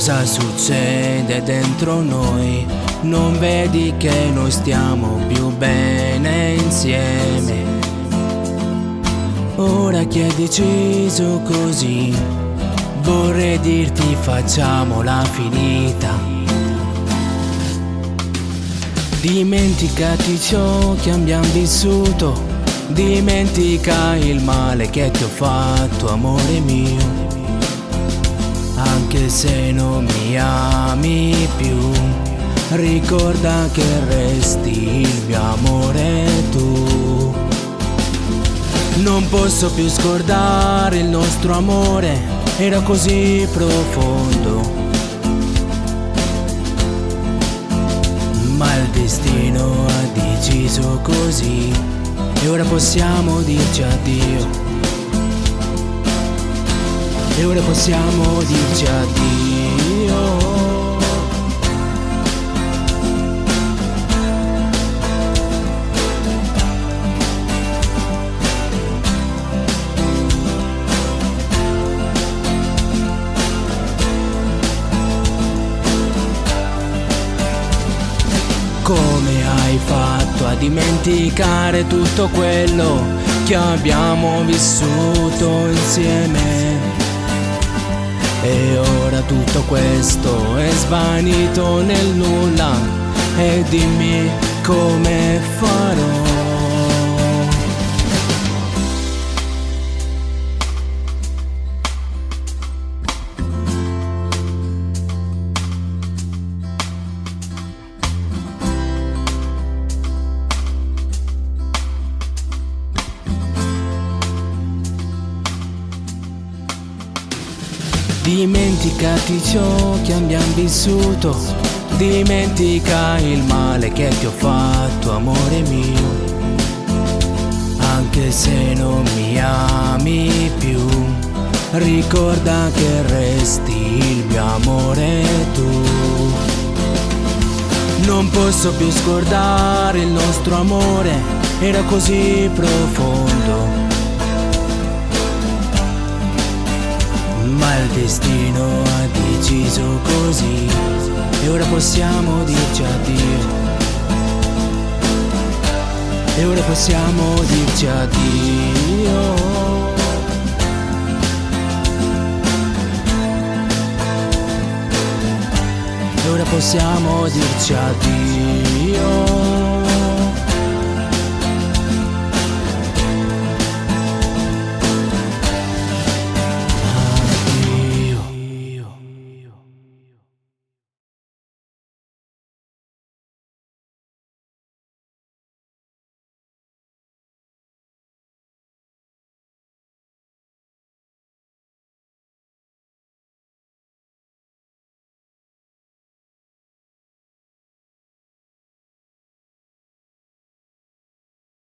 Cosa succede dentro noi? Non vedi che noi stiamo più bene insieme? Ora che hai deciso così, vorrei dirti facciamola finita. Dimenticati ciò che abbiamo vissuto, dimentica il male che ti ho fatto, amore mio. Anche se non mi ami più, ricorda che resti il mio amore tu. Non posso più scordare il nostro amore, era così profondo. Ma il destino ha deciso così, e ora possiamo dirci addio. E ora possiamo dirci addio. Come hai fatto a dimenticare tutto quello che abbiamo vissuto insieme? E ora tutto questo è svanito nel nulla, e dimmi come farò. Dimenticati ciò che abbiamo vissuto, dimentica il male che ti ho fatto, amore mio. Anche se non mi ami più, ricorda che resti il mio amore tu. Non posso più scordare il nostro amore, era così profondo. Ma il destino ha deciso così, e ora possiamo dirci addio. E ora possiamo dirci addio. E ora possiamo dirci addio.